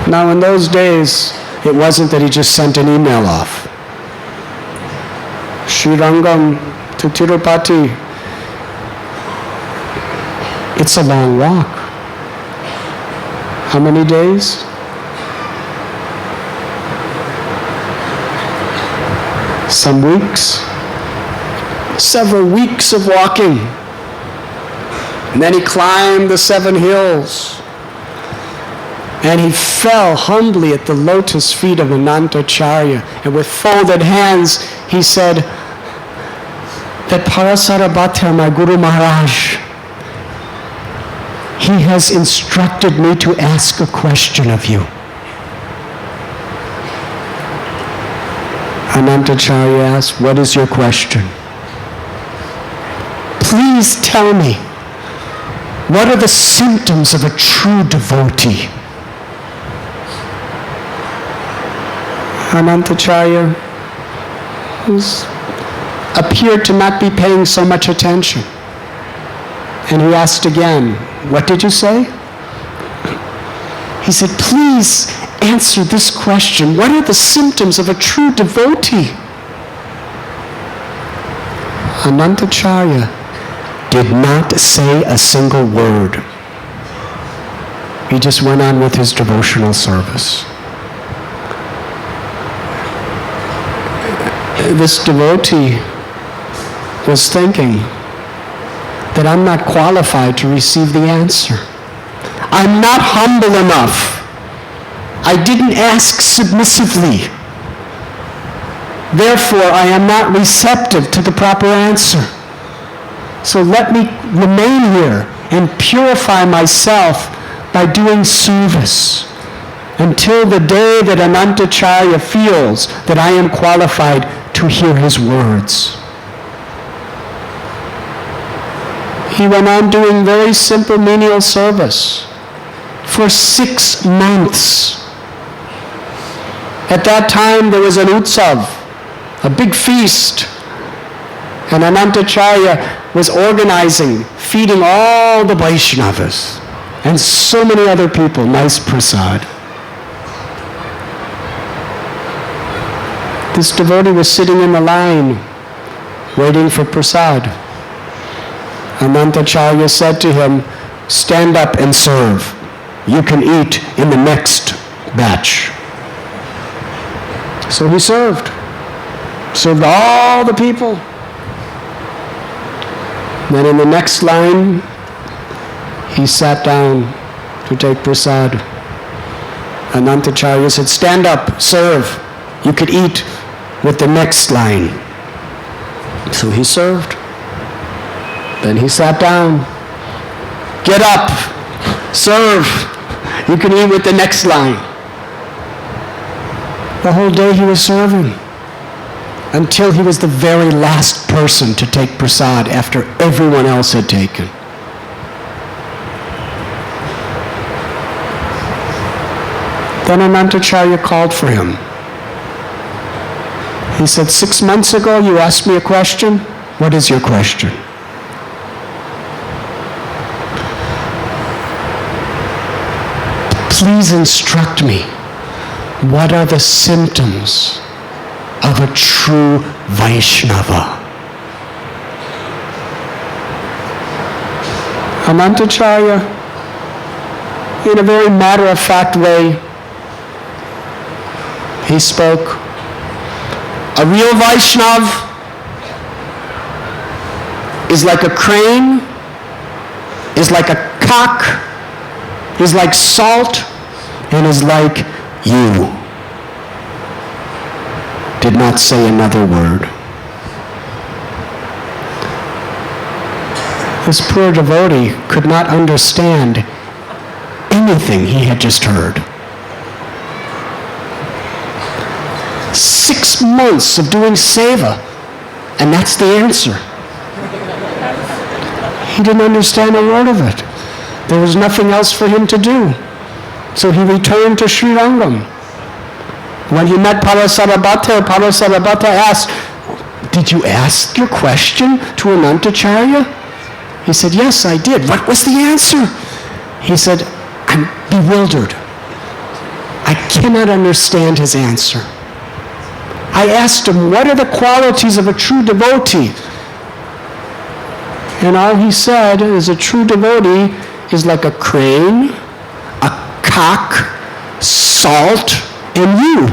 Now in those days, it wasn't that he just sent an email off. Srirangam to Tirupati, it's a long walk. How many days? Some weeks. Several weeks of walking. And then he climbed the 7 hills. And he fell humbly at the lotus feet of Anantacharya. And with folded hands, he said that Parasarabhata, my Guru Maharaj, he has instructed me to ask a question of you. Anantacharya asked, what is your question? Please tell me, what are the symptoms of a true devotee? Anantacharya appeared to not be paying so much attention. And he asked again, what did you say? He said, please answer this question. What are the symptoms of a true devotee? Anantacharya did not say a single word. He just went on with his devotional service. This devotee was thinking that I'm not qualified to receive the answer. I'm not humble enough. I didn't ask submissively. Therefore, I am not receptive to the proper answer. So let me remain here and purify myself by doing service until the day that Anantacharya feels that I am qualified to hear his words. He went on doing very simple menial service for 6 months. At that time there was an utsav, a big feast, and Anantacharya was organizing, feeding all the Vaishnavas and so many other people nice prasad. This devotee was sitting in the line waiting for prasad. Anantacharya said to him, stand up and serve. You can eat in the next batch. So he served all the people. Then in the next line, he sat down to take prasad. Anantacharya said, stand up, serve. You could eat with the next line. So he served. Then he sat down. Get up, serve. You can eat with the next line. The whole day he was serving until he was the very last person to take prasad after everyone else had taken. Then Anantacharya called for him. He said, 6 months ago you asked me a question. What is your question? Please instruct me. What are the symptoms of a true Vaishnava? Anantacharya, in a very matter-of-fact way, he spoke. A real Vaishnav is like a crane, is like a cock, is like salt, and is like you. Did not say another word. This poor devotee could not understand anything he had just heard. 6 months of doing seva, and that's the answer. He didn't understand a word of it. There was nothing else for him to do. So he returned to Srirangam. When he met Parasarabhata asked, did you ask your question to Anantacharya? He said, yes, I did. What was the answer? He said, I'm bewildered. I cannot understand his answer. I asked him, what are the qualities of a true devotee? And all he said is a true devotee is like a crane, a cock, salt, and you.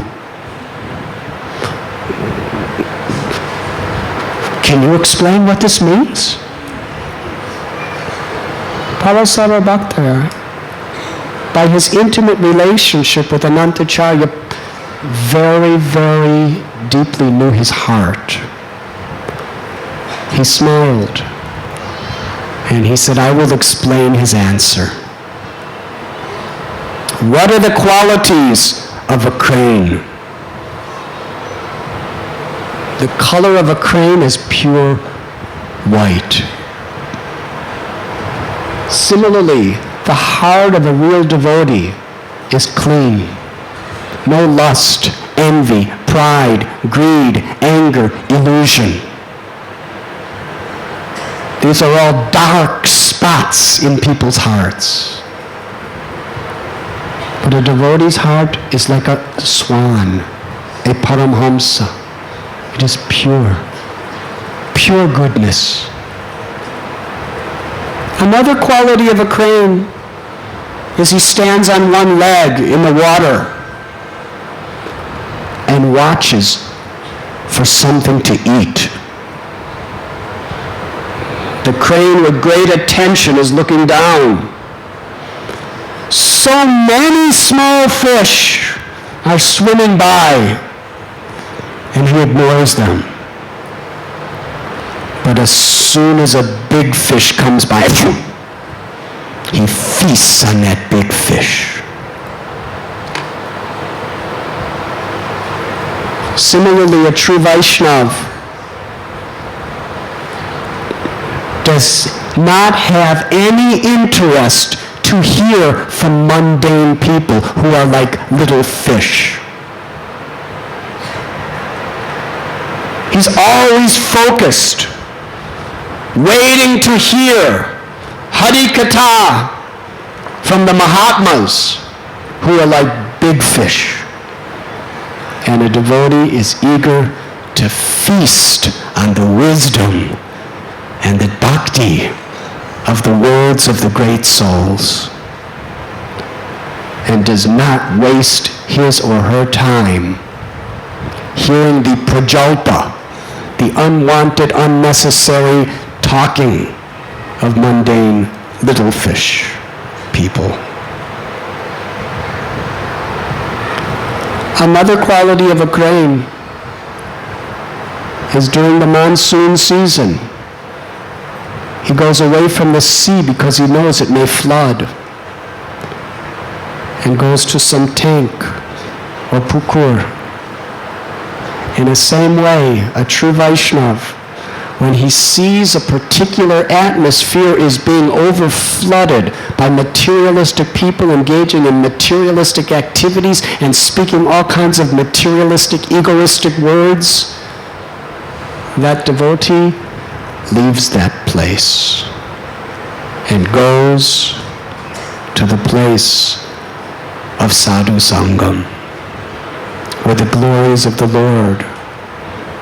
Can you explain what this means? Parasara Bhakta, by his intimate relationship with Anantacharya, very, very deeply knew his heart. He smiled and he said, I will explain his answer. What are the qualities of a crane? The color of a crane is pure white. Similarly, the heart of a real devotee is clean. No lust, envy, pride, greed, anger, illusion. These are all dark spots in people's hearts. But a devotee's heart is like a swan, a paramhamsa. It is pure, pure goodness. Another quality of a crane is he stands on one leg in the water and watches for something to eat. The crane with great attention is looking down. So many small fish are swimming by, and he ignores them. But as soon as a big fish comes by, he feasts on that big fish. Similarly, a true Vaishnava does not have any interest to hear from mundane people who are like little fish. He's always focused, waiting to hear Hari Katha from the Mahatmas who are like big fish. And a devotee is eager to feast on the wisdom and the bhakti of the words of the great souls, and does not waste his or her time hearing the prajalpa, the unwanted, unnecessary talking of mundane little fish people. Another quality of a crane is during the monsoon season. He goes away from the sea because he knows it may flood, and goes to some tank or pukur. In the same way, a true Vaishnava, when he sees a particular atmosphere is being overflooded by materialistic people engaging in materialistic activities and speaking all kinds of materialistic, egoistic words, that devotee leaves that place and goes to the place of sadhu sangam, where the glories of the Lord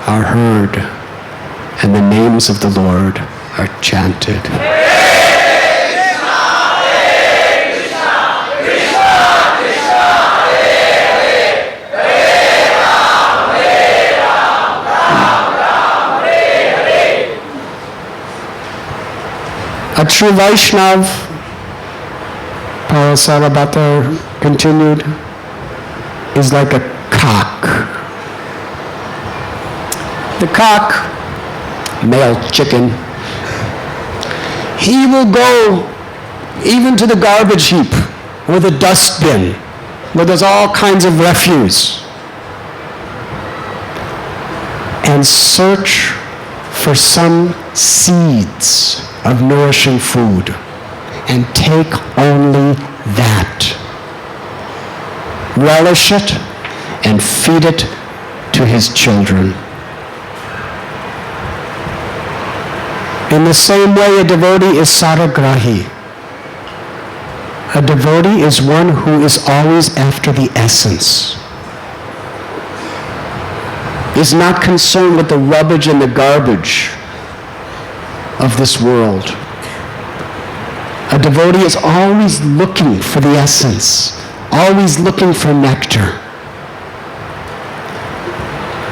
are heard and the names of the Lord are chanted. A true Vaishnava, Parasara Bhakta continued, is like a cock. The cock, male chicken, he will go even to the garbage heap or the dustbin where there's all kinds of refuse and search for some seeds of nourishing food and take only that. Relish it and feed it to his children. In the same way, a devotee is saragrahi. A devotee is one who is always after the essence, is not concerned with the rubbish and the garbage of this world. A devotee is always looking for the essence, always looking for nectar.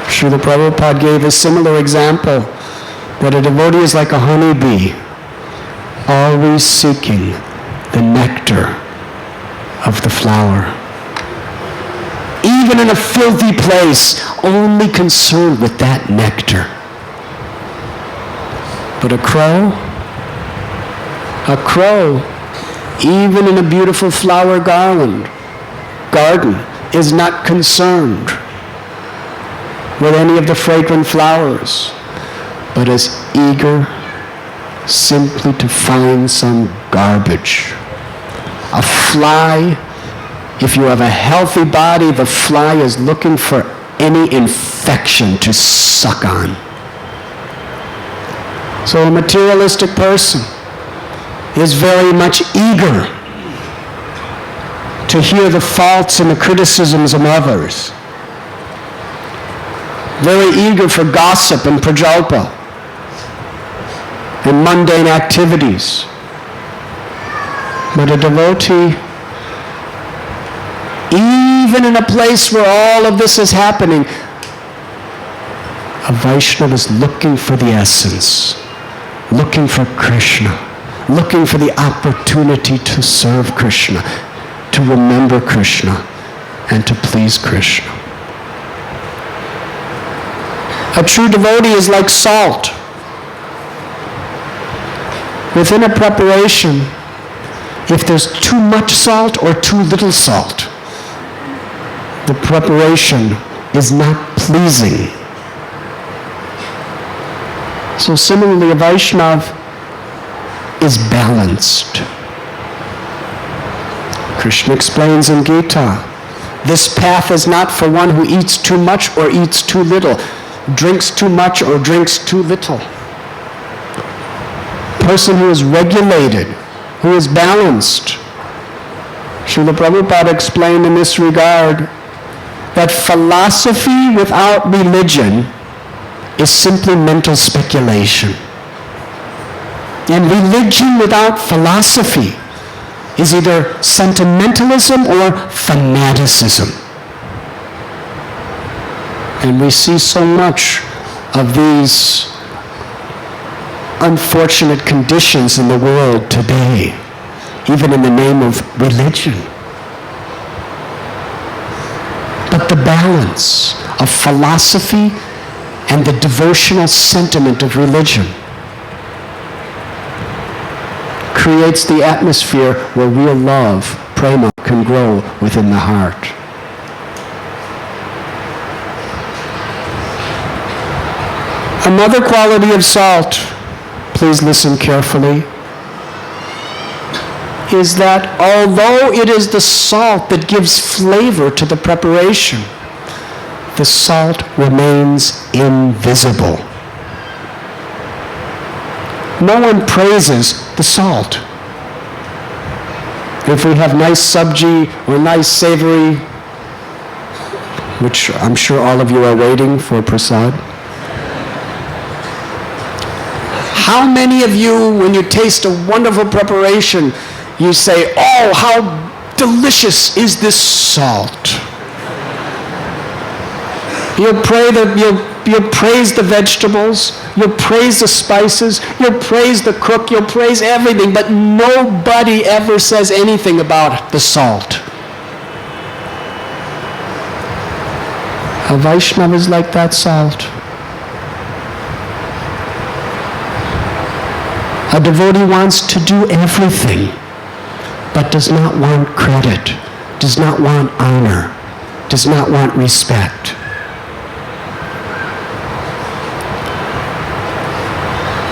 Srila Prabhupada gave a similar example, that a devotee is like a honeybee, always seeking the nectar of the flower. Even in a filthy place, only concerned with that nectar. But a crow, even in a beautiful flower garden, is not concerned with any of the fragrant flowers, but is eager simply to find some garbage. A fly, if you have a healthy body, the fly is looking for any infection to suck on. So a materialistic person is very much eager to hear the faults and the criticisms of others. Very eager for gossip and prajalpa and mundane activities. But a devotee, even in a place where all of this is happening, a Vaishnava is looking for the essence, looking for Krishna, looking for the opportunity to serve Krishna, to remember Krishna, and to please Krishna. A true devotee is like salt. Within a preparation, if there's too much salt or too little salt, the preparation is not pleasing. So similarly, a Vaishnava is balanced. Krishna explains in Gita, this path is not for one who eats too much or eats too little, drinks too much or drinks too little. Person who is regulated, who is balanced. Srila Prabhupada explained in this regard that philosophy without religion is simply mental speculation. And religion without philosophy is either sentimentalism or fanaticism. And we see so much of these unfortunate conditions in the world today, even in the name of religion. But the balance of philosophy and the devotional sentiment of religion creates the atmosphere where real love, prema, can grow within the heart. Another quality of salt, please listen carefully, is that although it is the salt that gives flavor to the preparation, the salt remains invisible. No one praises the salt. If we have nice sabji or nice savory, which I'm sure all of you are waiting for prasad, how many of you, when you taste a wonderful preparation, you say, oh, how delicious is this salt? You'll praise the vegetables, you'll praise the spices, you'll praise the cook, you'll praise everything, but nobody ever says anything about the salt. A Vaishnava is like that salt. A devotee wants to do everything, but does not want credit, does not want honor, does not want respect.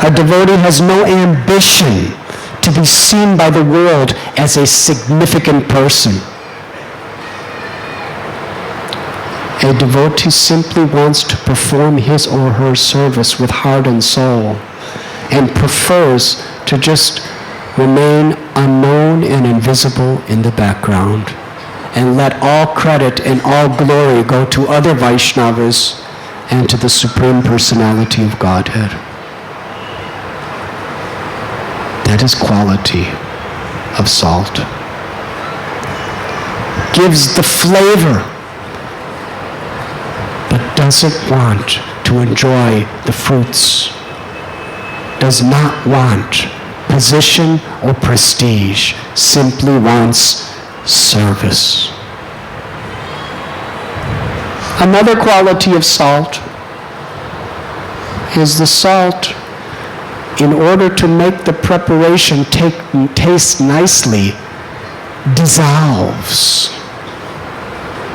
A devotee has no ambition to be seen by the world as a significant person. A devotee simply wants to perform his or her service with heart and soul, and prefers to just remain unknown and invisible in the background, and let all credit and all glory go to other Vaishnavas and to the Supreme Personality of Godhead. That is quality of salt. Gives the flavor, but doesn't want to enjoy the fruits. Does not want position or prestige, simply wants service. Another quality of salt is the salt, in order to make the preparation taste nicely, dissolves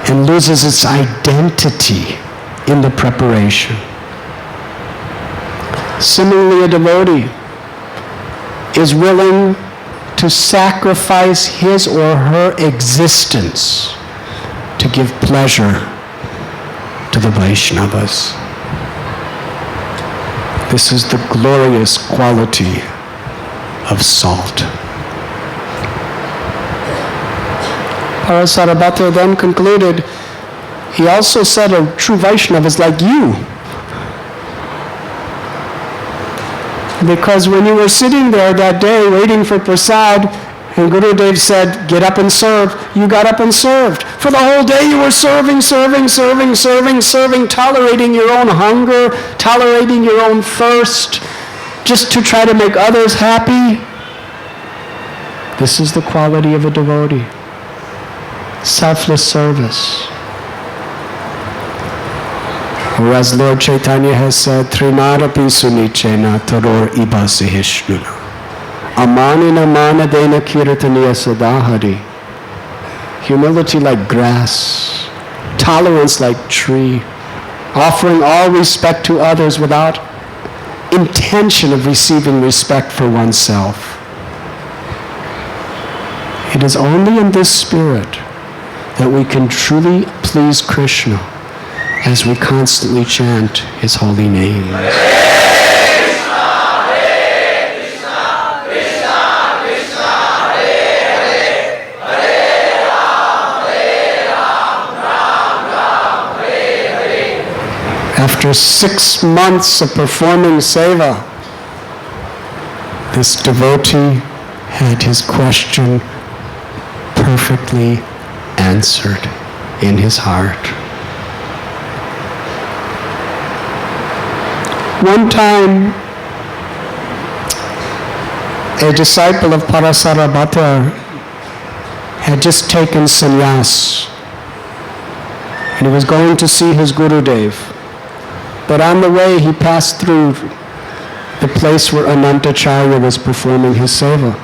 and loses its identity in the preparation. Similarly, a devotee is willing to sacrifice his or her existence to give pleasure to the Vaishnavas. This is the glorious quality of salt. Parasarabhata then concluded, he also said a true Vaishnava is like you. Because when you were sitting there that day waiting for prasad, and Gurudev said, get up and serve, you got up and served. For the whole day you were serving, tolerating your own hunger, tolerating your own thirst, just to try to make others happy. This is the quality of a devotee. Selfless service. Or as Lord Chaitanya has said, Trinarapi sunichena taror ibasihishnuna. Amanina manadena kirtaniya sadahari. Humility like grass, tolerance like tree, offering all respect to others without intention of receiving respect for oneself. It is only in this spirit that we can truly please Krishna as we constantly chant his holy name. After 6 months of performing seva, this devotee had his question perfectly answered in his heart. One time, a disciple of Parasarabhata had just taken sannyas, and he was going to see his Gurudev. But on the way, he passed through the place where Anantacharya was performing his seva.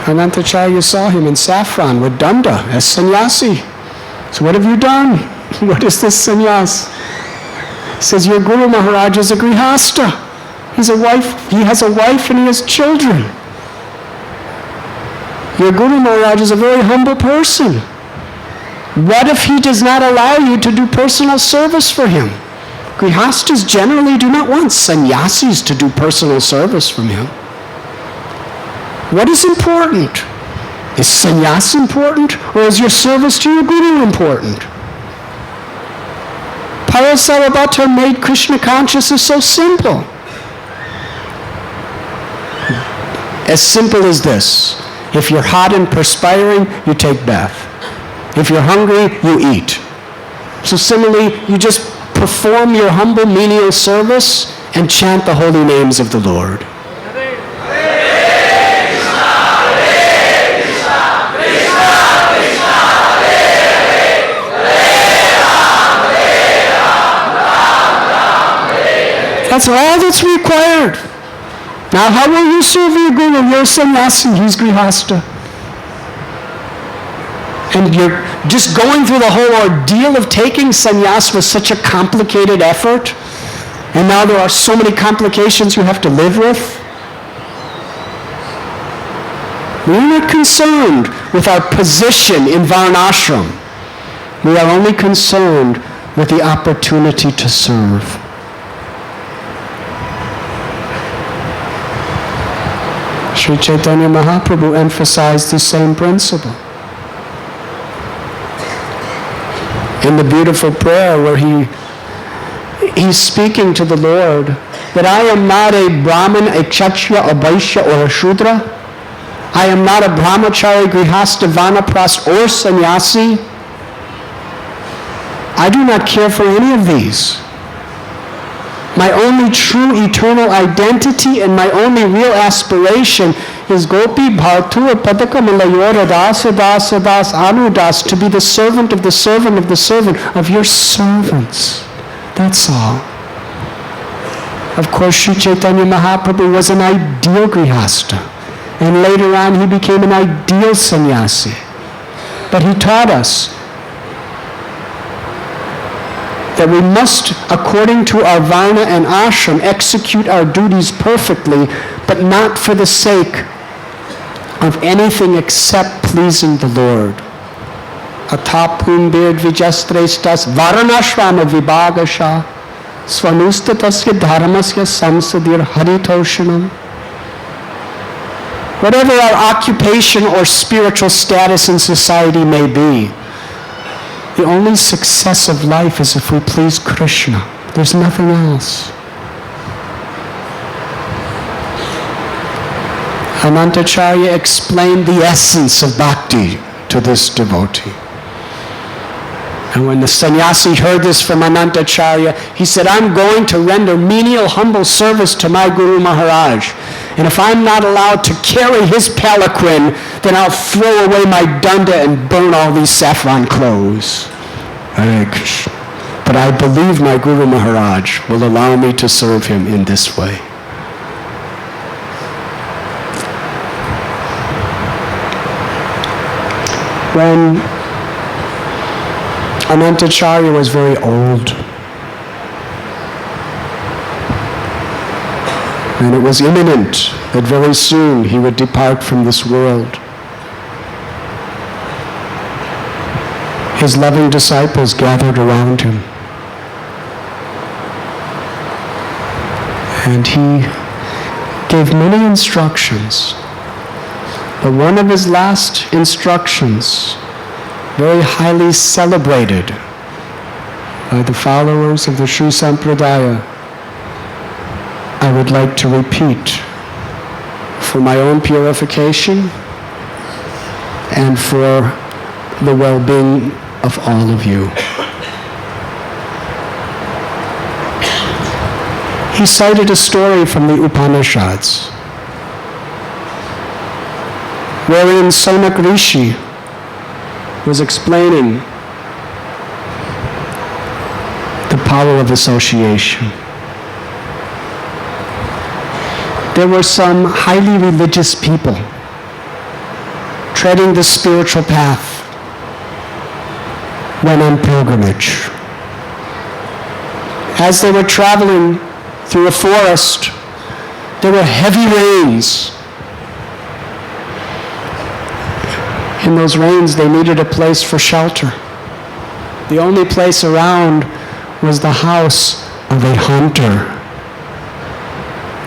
Anantacharya saw him in saffron with danda as sannyasi. So what have you done? What is this sannyas? He says, your Guru Maharaj is a grihasta. He has a wife and he has children. Your Guru Maharaj is a very humble person. What if he does not allow you to do personal service for him? Grihastas generally do not want sannyasis to do personal service from him. What is important? Is sannyas important, or is your service to your Guru important? Parasarabhata made Krishna consciousness so simple. As simple as this. If you're hot and perspiring, you take bath. If you're hungry, you eat. So similarly, you just perform your humble menial service and chant the holy names of the Lord. That's all that's required. Now, how will you serve your Guru? You're a sannyasi, he's grihasta. And you're just going through the whole ordeal of taking sannyas was such a complicated effort. And now there are so many complications you have to live with. We're not concerned with our position in Varnashram. We are only concerned with the opportunity to serve. Sri Chaitanya Mahaprabhu emphasized the same principle. In the beautiful prayer where he's speaking to the Lord, that I am not a Brahmin, a Kshatriya, a Vaishya, or a Shudra. I am not a Brahmachari, Grihastha, Vanaprast, or Sannyasi. I do not care for any of these. My only true eternal identity and my only real aspiration is Gopi Bhartu Padakamalayora Dasa Dasa Das Anudas, to be the servant of the servant of the servant of your servants. That's all. Of course, Sri Chaitanya Mahaprabhu was an ideal Grihastha, and later on he became an ideal sannyasi. But he taught us that we must, according to our varna and ashram, execute our duties perfectly, but not for the sake of anything except pleasing the Lord. Atapum bird vijastrestas varanashrama vibhagasha swanustatasya dharmasya samsadir haritoshanam. Whatever our occupation or spiritual status in society may be, the only success of life is if we please Krishna. There's nothing else. Anantacharya explained the essence of bhakti to this devotee. And when the sannyasi heard this from Anantacharya, he said, I'm going to render menial, humble service to my Guru Maharaj. And if I'm not allowed to carry his palanquin, then I'll throw away my danda and burn all these saffron clothes. Hare Krishna. But I believe my Guru Maharaj will allow me to serve him in this way. When Anantacharya was very old, and it was imminent that very soon he would depart from this world, his loving disciples gathered around him. And he gave many instructions. But one of his last instructions, very highly celebrated by the followers of the Sri Sampradaya, I would like to repeat for my own purification and for the well-being of all of you. He cited a story from the Upanishads, wherein Sonak Rishi was explaining the power of association. There were some highly religious people treading the spiritual path when on pilgrimage. As they were traveling through a forest, there were heavy rains. In those rains, they needed a place for shelter. The only place around was the house of a hunter.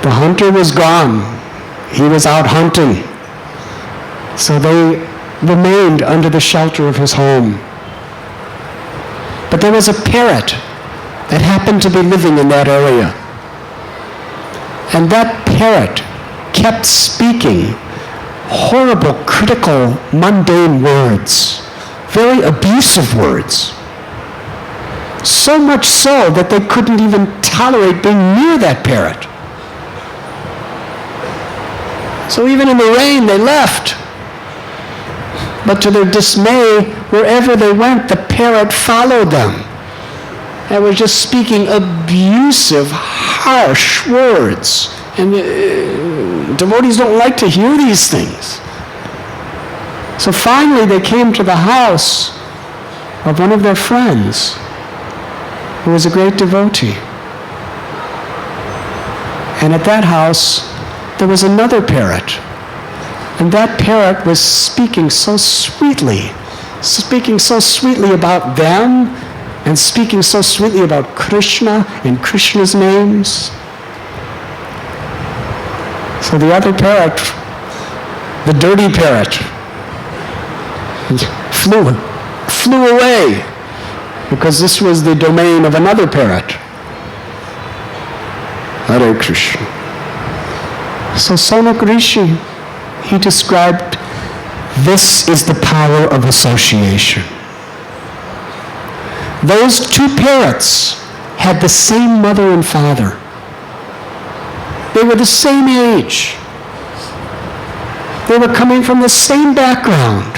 The hunter was gone. He was out hunting. So they remained under the shelter of his home. But there was a parrot that happened to be living in that area. And that parrot kept speaking horrible, critical, mundane words, very abusive words. So much so that they couldn't even tolerate being near that parrot. So even in the rain, they left. But to their dismay, wherever they went, the parrot followed them and was just speaking abusive, harsh words. And devotees don't like to hear these things. So finally they came to the house of one of their friends who was a great devotee. And at that house there was another parrot. And that parrot was speaking so sweetly about them, and speaking so sweetly about Krishna and Krishna's names. So the other parrot The dirty parrot flew away because this was the domain of another parrot. Hare Krishna. So Sonak Rishi, he described, this is the power of association. Those two parrots had the same mother and father. They were the same age. They were coming from the same background.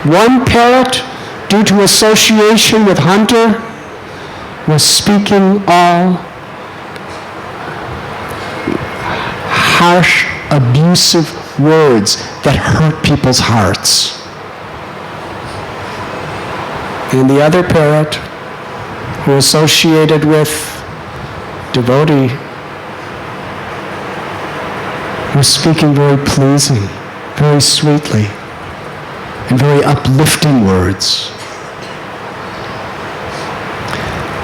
One parrot, due to association with Hunter, was speaking all harsh, abusive words that hurt people's hearts. And the other parrot, who associated with devotee, was speaking very pleasing, very sweetly, and very uplifting words.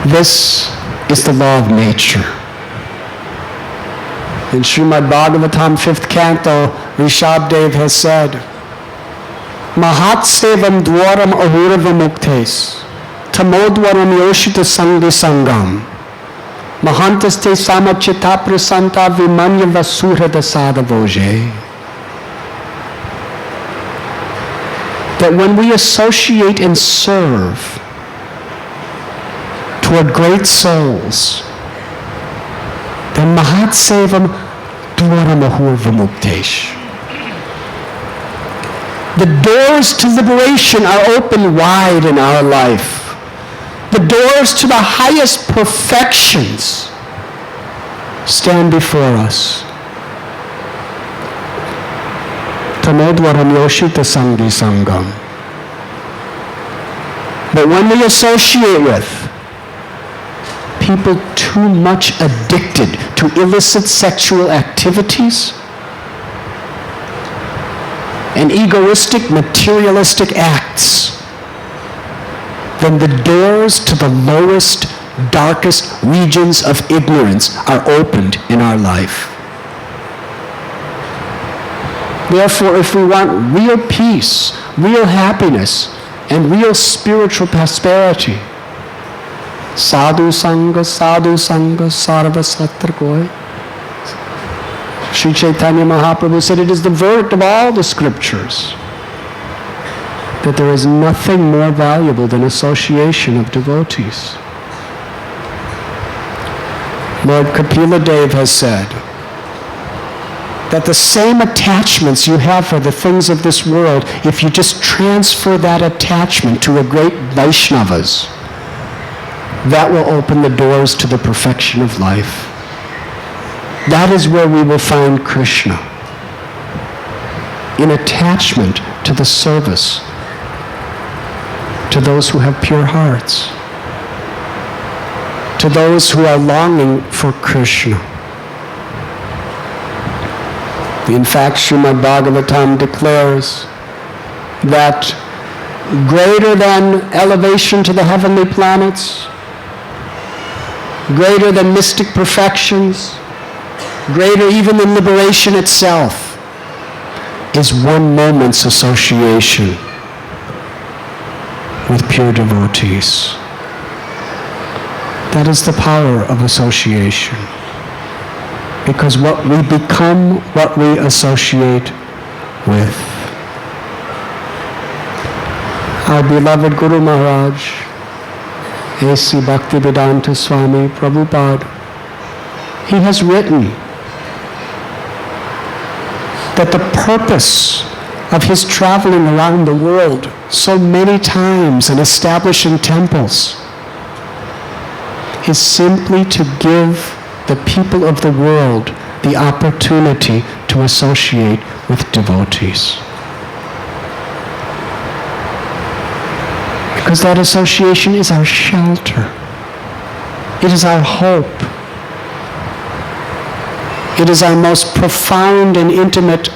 This is the law of nature. In Srimad Bhagavatam, 5th canto, Rishabdev has said, Mahat sevam dwaram ahurava muktes, tamodwaram yoshita sanghi sangam, mahantaste samachita prasanta vimanya vasurada sadavoje. That when we associate and serve toward great souls, then Mahat Sevam Dwaram Ahurva Muktesh. The doors to liberation are open wide in our life. The doors to the highest perfections stand before us. Tamodwaram Yoshita Sanghi Sangam. But when we associate with people too much addicted to illicit sexual activities and egoistic, materialistic acts, then the doors to the lowest, darkest regions of ignorance are opened in our life. Therefore, if we want real peace, real happiness, and real spiritual prosperity, sadhu sangha, sarva satra koi. Sri Chaitanya Mahaprabhu said it is the verdict of all the scriptures that there is nothing more valuable than association of devotees. Lord Kapila Dev has said that the same attachments you have for the things of this world, if you just transfer that attachment to a great Vaishnavas, that will open the doors to the perfection of life. That is where we will find Krishna, in attachment to the service, to those who have pure hearts, to those who are longing for Krishna. In fact, Srimad Bhagavatam declares that greater than elevation to the heavenly planets, greater than mystic perfections, greater even than liberation itself, is one moment's association with pure devotees. That is the power of association. Because what we become, what we associate with. Our beloved Guru Maharaj, A.C. Bhaktivedanta Swami Prabhupada, he has written that the purpose of his traveling around the world so many times and establishing temples is simply to give the people of the world the opportunity to associate with devotees. Because that association is our shelter. It is our hope. It is our most profound and intimate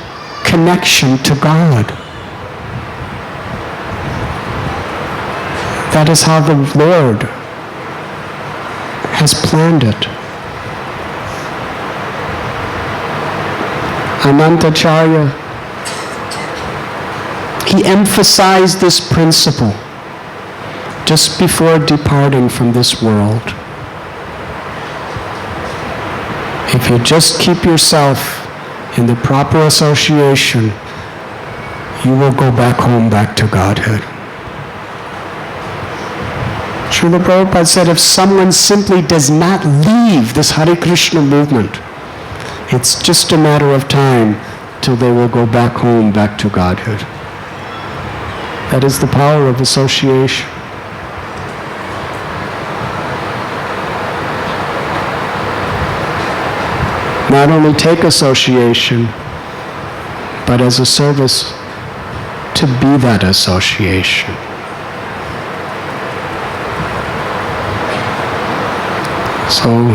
connection to God. That is how the Lord has planned it. Anantacharya, he emphasized this principle just before departing from this world. If you just keep yourself in the proper association, you will go back home, back to Godhead. Srila Prabhupada said if someone simply does not leave this Hare Krishna movement, it's just a matter of time till they will go back home, back to Godhead. That is the power of association. Not only take association, but as a service to be that association. So,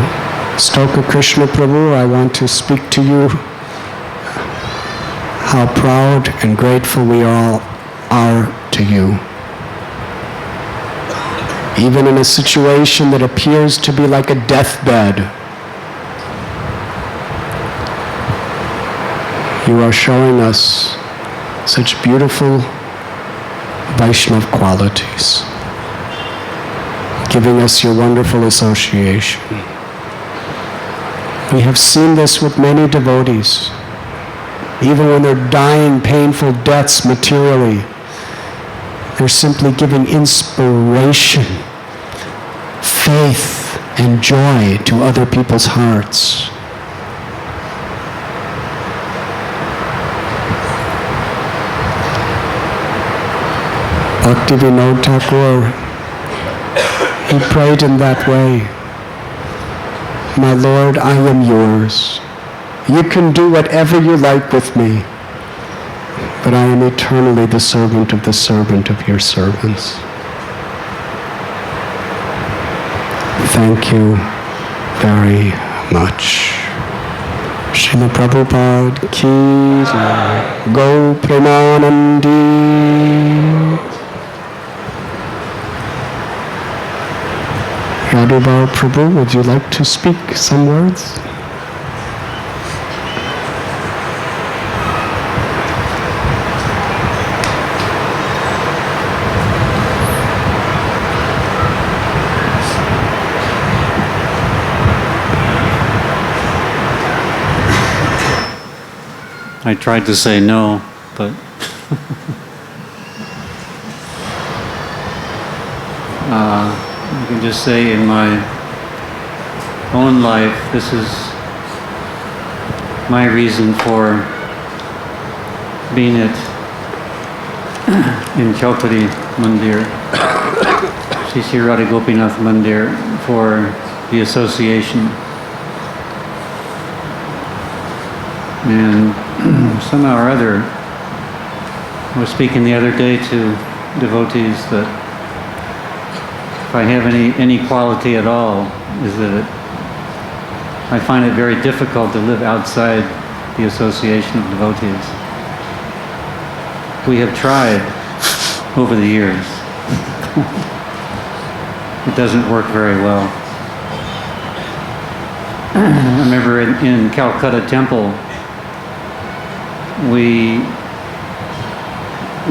Stoka Krishna Prabhu, I want to speak to you how proud and grateful we all are to you. Even in a situation that appears to be like a deathbed, you are showing us such beautiful Vaishnava qualities, giving us your wonderful association. We have seen this with many devotees. Even when they're dying painful deaths materially, they're simply giving inspiration, faith, and joy to other people's hearts. Bhaktivinoda Thakur, he prayed in that way. My Lord, I am yours. You can do whatever you like with me, but I am eternally the servant of your servants. Thank you very much. Srila Prabhupada ki jai. Go Premanandi. Radhibhai Prabhu, would you like to speak some words? I tried to say no, but I can just say in my own life, this is my reason for being in Chaupadi Mandir, Sri Radha Gopinath Mandir, for the association. And somehow or other, I was speaking the other day to devotees that if I have any quality at all, is that I find it very difficult to live outside the association of devotees. We have tried over the years. It doesn't work very well. I remember in Calcutta Temple, it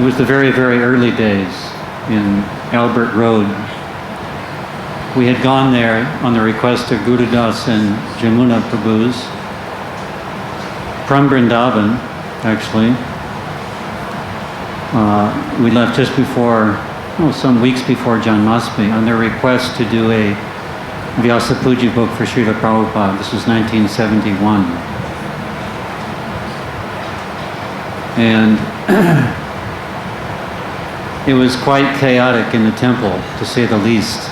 was the very, very early days in Albert Road. We had gone there on the request of Gurudas and Jamuna Prabhus from Vrindavan, actually. We left just before, some weeks before Janmashtami, on their request to do a Vyasa Puja book for Srila Prabhupada. This was 1971. And it was quite chaotic in the temple, to say the least.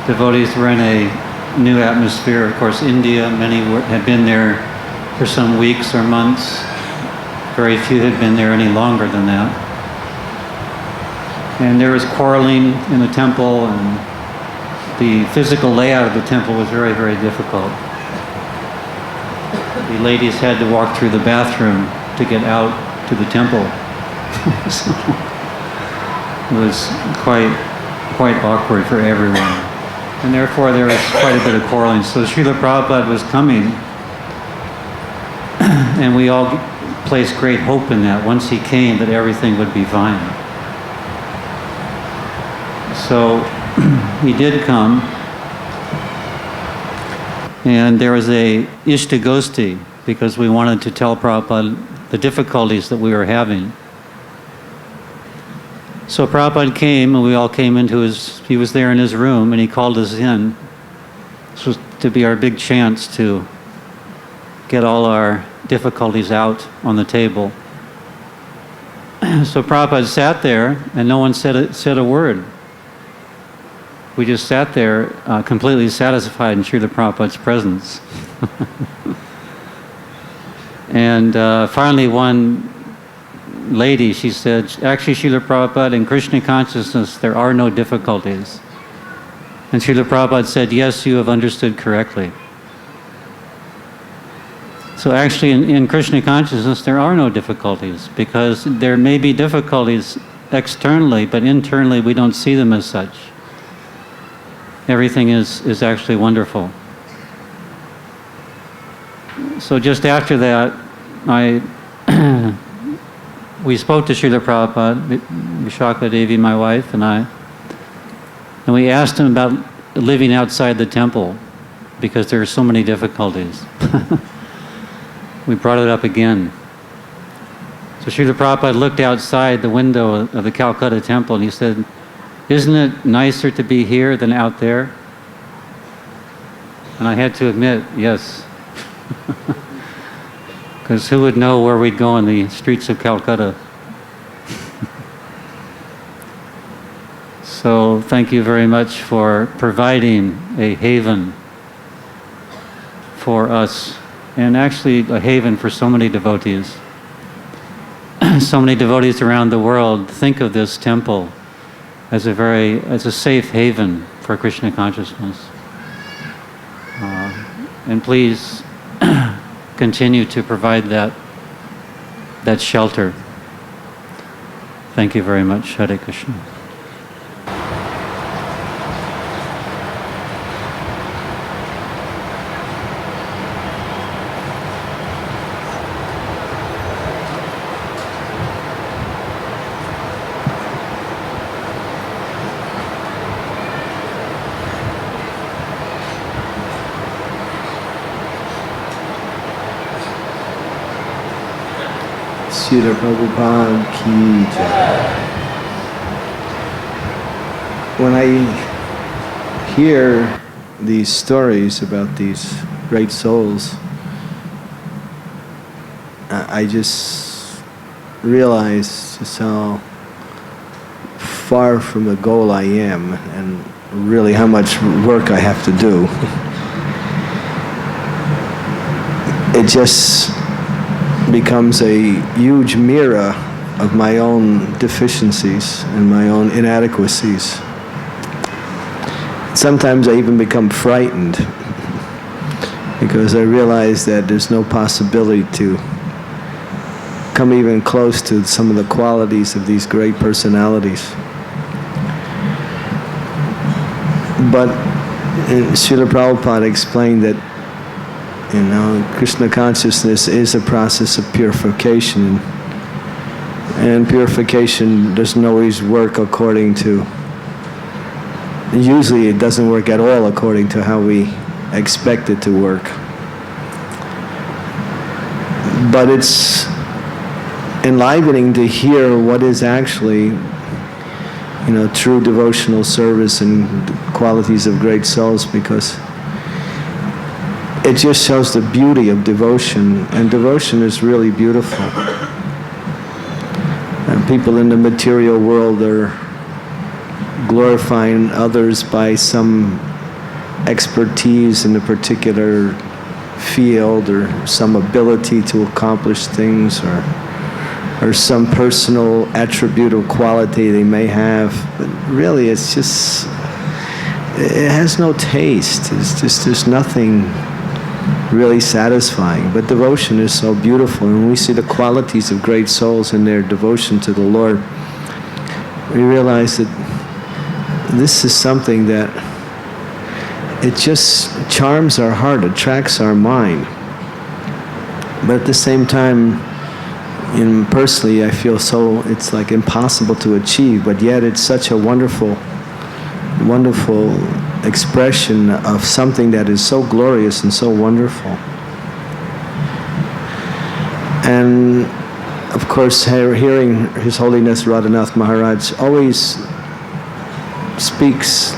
Devotees were in a new atmosphere. Of course, India, many had been there for some weeks or months. Very few had been there any longer than that. And there was quarreling in the temple, and the physical layout of the temple was very, very difficult. The ladies had to walk through the bathroom to get out to the temple. So it was quite awkward for everyone. And therefore there was quite a bit of quarreling. So Srila Prabhupada was coming, And we all placed great hope in that. Once he came, that everything would be fine. So he did come, and there was a Ishtagosti, because we wanted to tell Prabhupada the difficulties that we were having. So Prabhupada came, and we all came into he was there in his room, and he called us in. This was to be our big chance to get all our difficulties out on the table. So Prabhupada sat there, and no one said a word. We just sat there completely satisfied in Srila Prabhupada's presence. And finally one lady, she said, actually Srila Prabhupada, in Krishna consciousness there are no difficulties. And Srila Prabhupada said, yes, you have understood correctly. So actually in Krishna consciousness there are no difficulties, because there may be difficulties externally, but internally we don't see them as such. Everything is actually wonderful. So just after that, we spoke to Srila Prabhupada, Vishakha Devi, my wife, and I, and we asked him about living outside the temple, because there are so many difficulties. We brought it up again. So Srila Prabhupada looked outside the window of the Calcutta temple and he said, isn't it nicer to be here than out there? And I had to admit, yes. Because who would know where we'd go in the streets of Calcutta? So thank you very much for providing a haven for us, and actually a haven for so many devotees. So many devotees around the world think of this temple as a safe haven for Krishna consciousness. And please continue to provide that shelter. Thank you very much. Hare Krishna. Srila Prabhupada ki jai. When I hear these stories about these great souls, I just realize just how far from the goal I am, and really how much work I have to do. It just becomes a huge mirror of my own deficiencies and my own inadequacies. Sometimes I even become frightened because I realize that there's no possibility to come even close to some of the qualities of these great personalities. But Srila Prabhupada explained that Krishna consciousness is a process of purification, and purification doesn't always work according to, usually it doesn't work at all according to how we expect it to work. But it's enlivening to hear what is actually, true devotional service and qualities of great souls, because it just shows the beauty of devotion, and devotion is really beautiful. And people in the material world are glorifying others by some expertise in a particular field, or some ability to accomplish things, or some personal attribute or quality they may have. But really, it has no taste. It's just, there's nothing really satisfying. But devotion is so beautiful, and when we see the qualities of great souls in their devotion to the Lord, we realize that this is something that it just charms our heart, attracts our mind. But at the same time, personally, I feel it's like impossible to achieve, but yet it's such a wonderful, wonderful expression of something that is so glorious and so wonderful. And of course, hearing His Holiness Radhanath Maharaj always speaks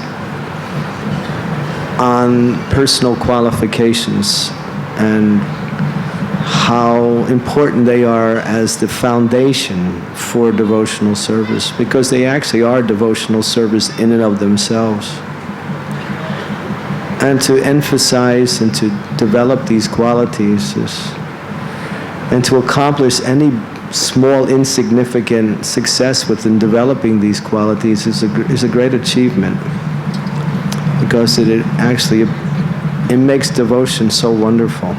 on personal qualifications and how important they are as the foundation for devotional service, because they actually are devotional service in and of themselves. And to emphasize and to develop these qualities and to accomplish any small, insignificant success within developing these qualities is a great achievement, because it makes devotion so wonderful.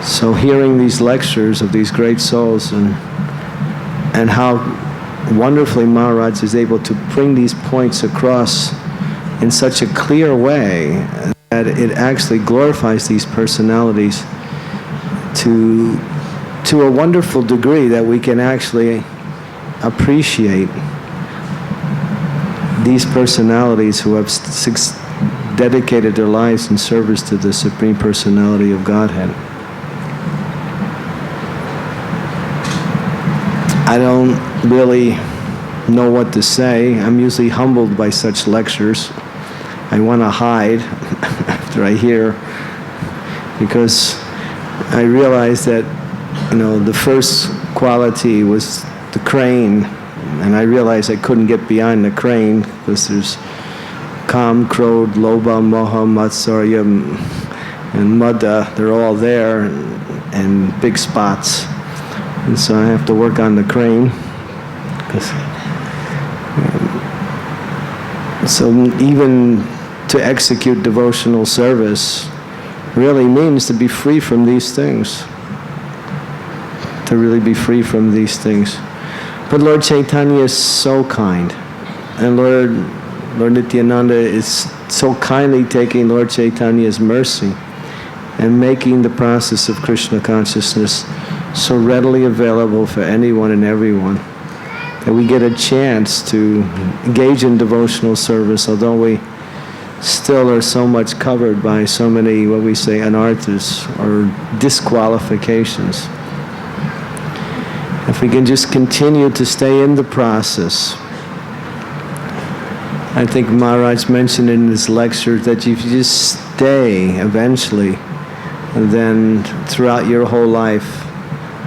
So hearing these lectures of these great souls and how wonderfully Maharaj is able to bring these points across in such a clear way that it actually glorifies these personalities to a wonderful degree that we can actually appreciate these personalities who have dedicated their lives in service to the Supreme Personality of Godhead. I don't really know what to say. I'm usually humbled by such lectures. I want to hide after I hear, because I realize that, the first quality was the crane, and I realized I couldn't get behind the crane because there's Kam, Krodh, Lobha, Moha, Matsarya, and Mada. They're all there, and big spots. And so I have to work on the crane. So even to execute devotional service really means to be free from these things. To really be free from these things. But Lord Chaitanya is so kind. And Lord Nityananda is so kindly taking Lord Chaitanya's mercy and making the process of Krishna consciousness so readily available for anyone and everyone that we get a chance to engage in devotional service, although we still are so much covered by so many, what we say, anarthas or disqualifications. If we can just continue to stay in the process. I think Maharaj mentioned in his lecture that if you just stay eventually, and then throughout your whole life,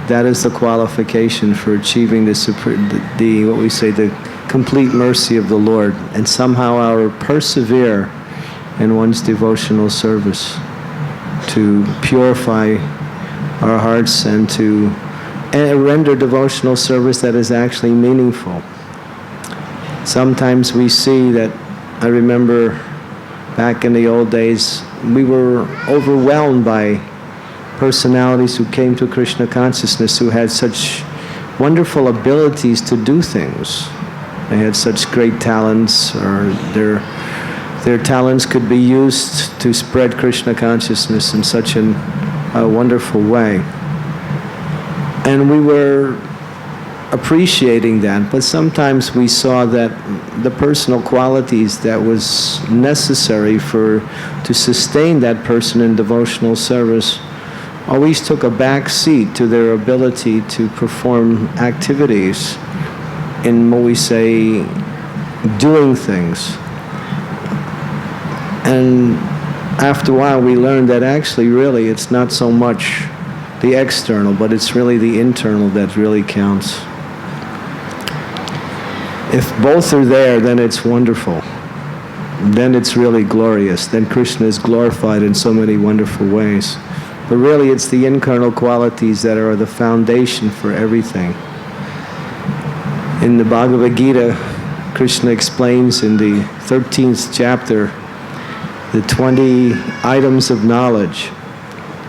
that is the qualification for achieving the what we say, the complete mercy of the Lord, and somehow our persevere in one's devotional service to purify our hearts and to render devotional service that is actually meaningful. Sometimes we see that, I remember back in the old days, we were overwhelmed by personalities who came to Krishna consciousness who had such wonderful abilities to do things. They had such great talents, or their talents could be used to spread Krishna consciousness in such a wonderful way. And we were appreciating that, but sometimes we saw that the personal qualities that was necessary to sustain that person in devotional service always took a back seat to their ability to perform activities in, what we say, doing things. And after a while we learned that actually really it's not so much the external, but it's really the internal that really counts. If both are there, then it's wonderful. Then it's really glorious. Then Krishna is glorified in so many wonderful ways. But really it's the internal qualities that are the foundation for everything. In the Bhagavad Gita, Krishna explains in the 13th chapter the 20 items of knowledge.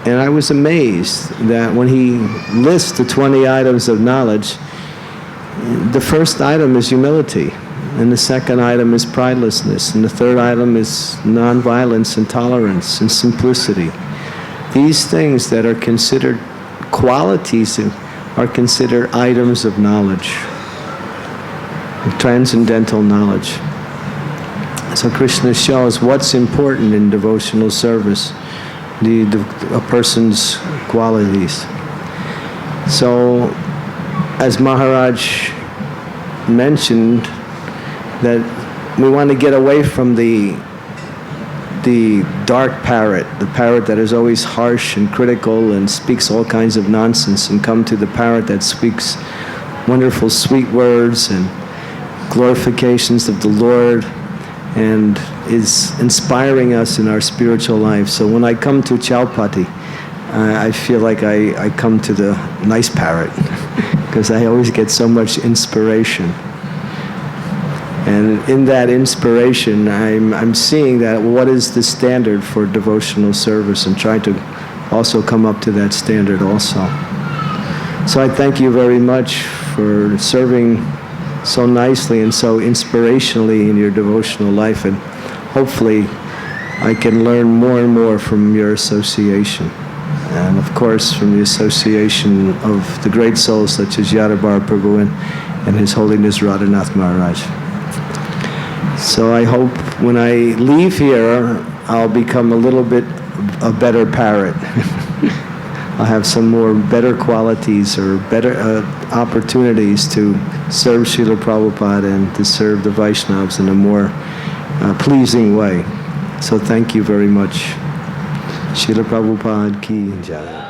And I was amazed that when he lists the 20 items of knowledge, the first item is humility, and the second item is pridelessness, and the third item is nonviolence and tolerance and simplicity. these things that are considered qualities are considered items of knowledge, transcendental knowledge. So Krishna shows what's important in devotional service, a person's qualities. So, as Maharaj mentioned, that we want to get away from the dark parrot, the parrot that is always harsh and critical and speaks all kinds of nonsense, and come to the parrot that speaks wonderful sweet words and glorifications of the Lord and is inspiring us in our spiritual life. So when I come to Chaupati, I feel like I come to the nice parrot because I always get so much inspiration. And in that inspiration, I'm seeing that what is the standard for devotional service, and trying to also come up to that standard also. So I thank you very much for serving so nicely and so inspirationally in your devotional life, and hopefully I can learn more and more from your association. And of course from the association of the great souls such as Yadabar Prabhu and His Holiness Radhanath Maharaj. So I hope when I leave here, I'll become a little bit a better parrot. I'll have some more better qualities or better opportunities to serve Srila Prabhupada and to serve the Vaishnavas in a more pleasing way. So thank you very much. Srila Prabhupada ki jai.